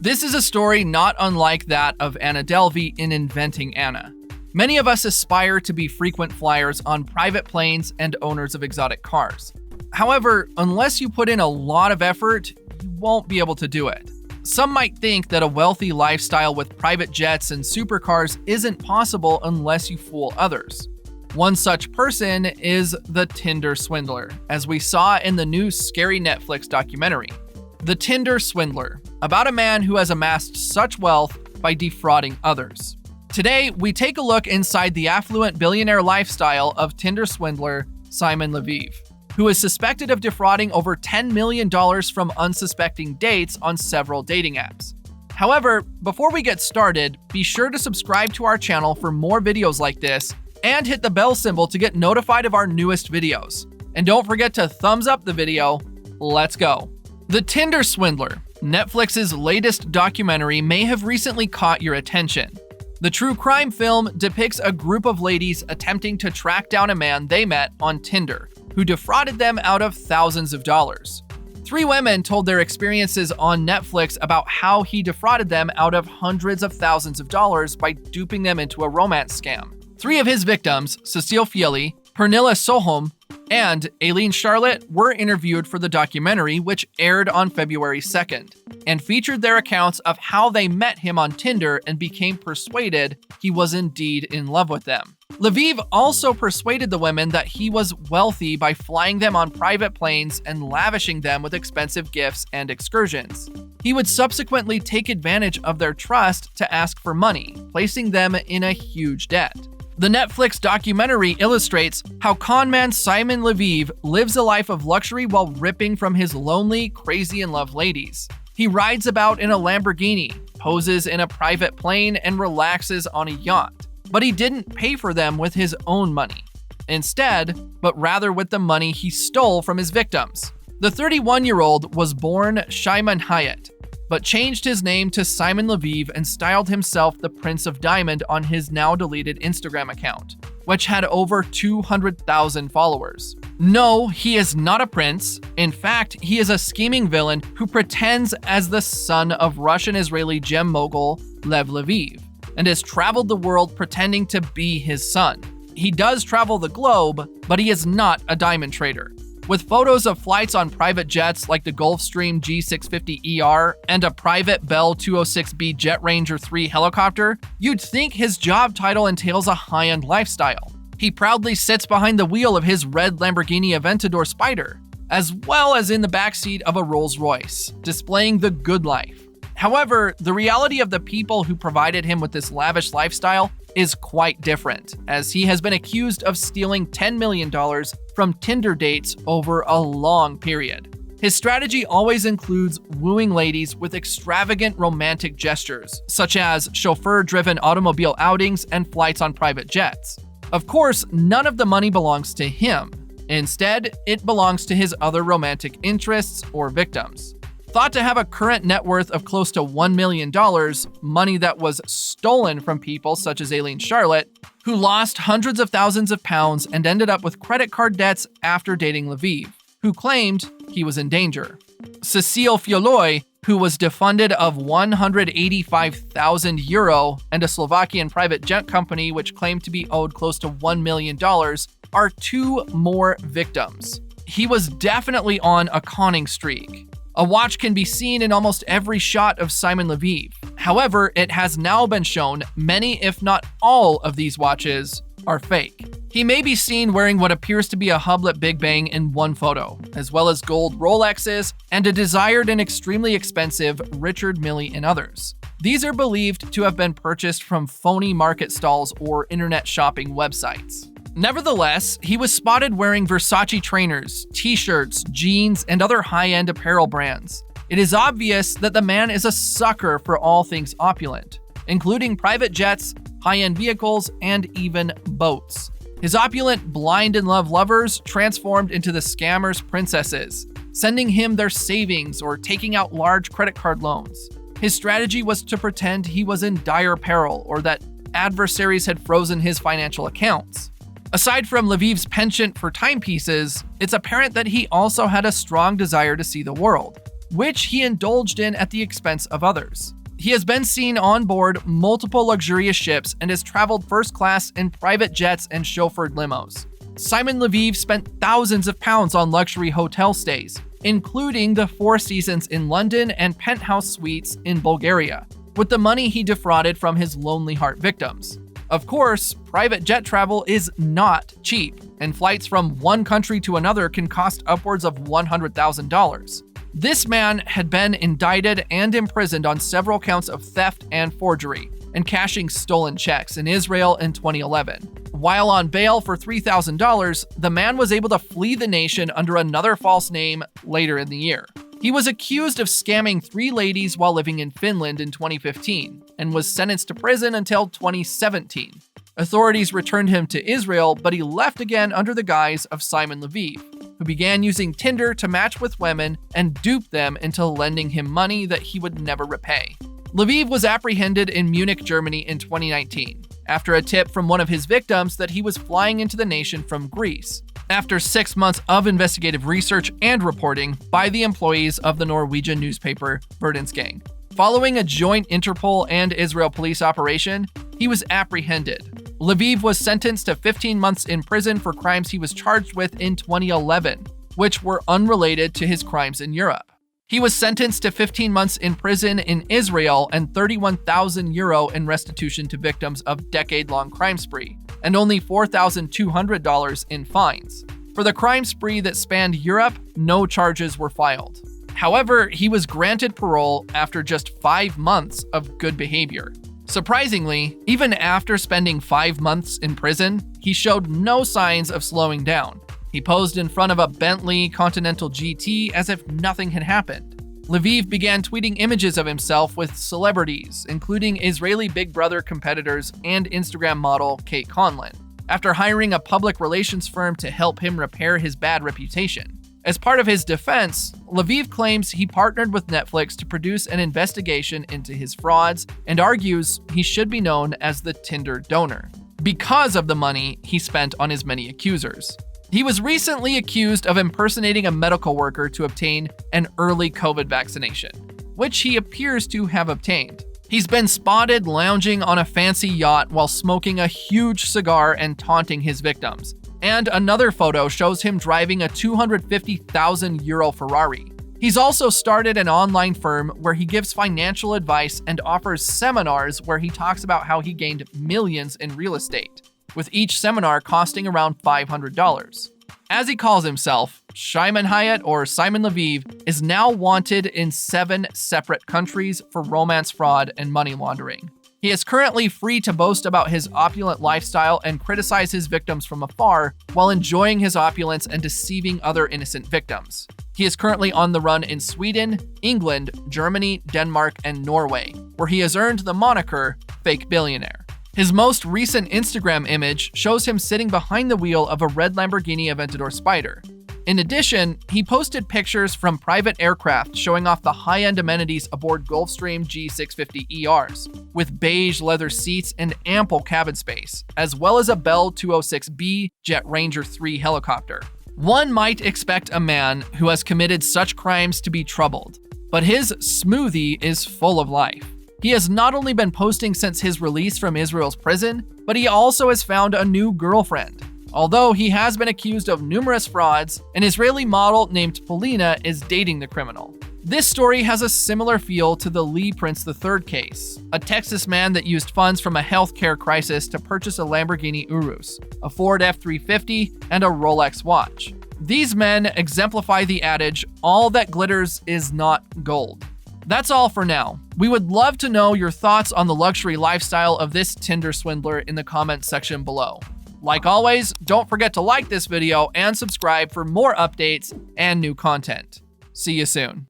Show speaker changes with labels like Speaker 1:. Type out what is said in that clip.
Speaker 1: This is a story not unlike that of Anna Delvey in Inventing Anna. Many of us aspire to be frequent flyers on private planes and owners of exotic cars. However, unless you put in a lot of effort, you won't be able to do it. Some might think that a wealthy lifestyle with private jets and supercars isn't possible unless you fool others. One such person is the Tinder Swindler, as we saw in the new scary Netflix documentary. The Tinder Swindler, about a man who has amassed such wealth by defrauding others. Today, we take a look inside the affluent billionaire lifestyle of Tinder Swindler Simon Leviev, who is suspected of defrauding over $10 million from unsuspecting dates on several dating apps. However, before we get started, be sure to subscribe to our channel for more videos like this and hit the bell symbol to get notified of our newest videos. And don't forget to thumbs up the video. Let's go. The Tinder Swindler, Netflix's latest documentary, may have recently caught your attention. The true crime film depicts a group of ladies attempting to track down a man they met on Tinder, who defrauded them out of thousands of dollars. 3 women told their experiences on Netflix about how he defrauded them out of hundreds of thousands of dollars by duping them into a romance scam. 3 of his victims, Cecile Fieli, Pernilla Sohom, and Aileen Charlotte, were interviewed for the documentary, which aired on February 2nd, and featured their accounts of how they met him on Tinder and became persuaded he was indeed in love with them. Leviev also persuaded the women that he was wealthy by flying them on private planes and lavishing them with expensive gifts and excursions. He would subsequently take advantage of their trust to ask for money, placing them in a huge debt. The Netflix documentary illustrates how conman Simon Leviev lives a life of luxury while ripping from his lonely, crazy-in-love ladies. He rides about in a Lamborghini, poses in a private plane, and relaxes on a yacht. But he didn't pay for them with his own money. Instead, but rather with the money he stole from his victims. The 31-year-old was born Shimon Hyatt, but changed his name to Simon Leviev and styled himself the Prince of Diamond on his now-deleted Instagram account, which had over 200,000 followers. No, he is not a prince. In fact, he is a scheming villain who pretends as the son of Russian-Israeli gem mogul Lev Leviev, and has traveled the world pretending to be his son. He does travel the globe, but he is not a diamond trader. With photos of flights on private jets like the Gulfstream G650ER and a private Bell 206B Jet Ranger 3 helicopter, you'd think his job title entails a high-end lifestyle. He proudly sits behind the wheel of his red Lamborghini Aventador Spider, as well as in the backseat of a Rolls-Royce, displaying the good life. However, the reality of the people who provided him with this lavish lifestyle is quite different, as he has been accused of stealing $10 million from Tinder dates over a long period. His strategy always includes wooing ladies with extravagant romantic gestures, such as chauffeur-driven automobile outings and flights on private jets. Of course, none of the money belongs to him. Instead, it belongs to his other romantic interests or victims. Thought to have a current net worth of close to $1 million, money that was stolen from people such as Aileen Charlotte, who lost hundreds of thousands of pounds and ended up with credit card debts after dating Leviev, who claimed he was in danger. Cecile Fioli, who was defunded of €185,000 and a Slovakian private jet company which claimed to be owed close to $1 million, are 2 more victims. He was definitely on a conning streak. A watch can be seen in almost every shot of Simon Leviev. However, it has now been shown many, if not all, of these watches are fake. He may be seen wearing what appears to be a Hublet Big Bang in one photo, as well as gold Rolexes and a desired and extremely expensive Richard Mille in others. These are believed to have been purchased from phony market stalls or internet shopping websites. Nevertheless, he was spotted wearing Versace trainers, t-shirts, jeans, and other high-end apparel brands. It is obvious that the man is a sucker for all things opulent, including private jets, high-end vehicles, and even boats. His opulent blind-in-love lovers transformed into the scammer's princesses, sending him their savings or taking out large credit card loans. His strategy was to pretend he was in dire peril or that adversaries had frozen his financial accounts. Aside from Leviev's penchant for timepieces, it's apparent that he also had a strong desire to see the world. which he indulged in at the expense of others. He has been seen on board multiple luxurious ships and has traveled first class in private jets and chauffeured limos. Simon Lviv spent thousands of pounds on luxury hotel stays, including the Four Seasons in London and penthouse suites in Bulgaria, with the money he defrauded from his Lonely Heart victims. Of course, private jet travel is not cheap, and flights from one country to another can cost upwards of $100,000. This man had been indicted and imprisoned on several counts of theft and forgery, and cashing stolen checks in Israel in 2011. While on bail for $3,000, the man was able to flee the nation under another false name later in the year. He was accused of scamming 3 ladies while living in Finland in 2015, and was sentenced to prison until 2017. Authorities returned him to Israel, but he left again under the guise of Simon Lviv, who began using Tinder to match with women and dupe them into lending him money that he would never repay. Lviv was apprehended in Munich, Germany in 2019, after a tip from one of his victims that he was flying into the nation from Greece, after 6 months of investigative research and reporting by the employees of the Norwegian newspaper Verdensgang. Following a joint Interpol and Israel police operation, he was apprehended. Lviv was sentenced to 15 months in prison for crimes he was charged with in 2011, which were unrelated to his crimes in Europe. He was sentenced to 15 months in prison in Israel and 31,000 euro in restitution to victims of decade-long crime spree, and only $4,200 in fines. For the crime spree that spanned Europe, no charges were filed. However, he was granted parole after just 5 months of good behavior. Surprisingly, even after spending 5 months in prison, he showed no signs of slowing down. He posed in front of a Bentley Continental GT as if nothing had happened. Lviv began tweeting images of himself with celebrities, including Israeli Big Brother competitors and Instagram model Kate Conlon, after hiring a public relations firm to help him repair his bad reputation. As part of his defense, Lviv claims he partnered with Netflix to produce an investigation into his frauds and argues he should be known as the Tinder donor because of the money he spent on his many accusers. He was recently accused of impersonating a medical worker to obtain an early COVID vaccination, which he appears to have obtained. He's been spotted lounging on a fancy yacht while smoking a huge cigar and taunting his victims. And another photo shows him driving a 250,000 euro Ferrari. He's also started an online firm where he gives financial advice and offers seminars where he talks about how he gained millions in real estate, with each seminar costing around $500. As he calls himself, Shimon Hayat or Simon Lviv is now wanted in 7 separate countries for romance fraud and money laundering. He is currently free to boast about his opulent lifestyle and criticize his victims from afar while enjoying his opulence and deceiving other innocent victims. He is currently on the run in Sweden, England, Germany, Denmark, and Norway, where he has earned the moniker Fake Billionaire. His most recent Instagram image shows him sitting behind the wheel of a red Lamborghini Aventador Spider. In addition, he posted pictures from private aircraft showing off the high-end amenities aboard Gulfstream G650ERs, with beige leather seats and ample cabin space, as well as a Bell 206B Jet Ranger 3 helicopter. One might expect a man who has committed such crimes to be troubled, but his smoothie is full of life. He has not only been posting since his release from Israel's prison, but he also has found a new girlfriend. Although he has been accused of numerous frauds, an Israeli model named Polina is dating the criminal. This story has a similar feel to the Lee Prince III case, a Texas man that used funds from a healthcare crisis to purchase a Lamborghini Urus, a Ford F-350, and a Rolex watch. These men exemplify the adage, all that glitters is not gold. That's all for now. We would love to know your thoughts on the luxury lifestyle of this Tinder swindler in the comments section below. Like always, don't forget to like this video and subscribe for more updates and new content. See you soon.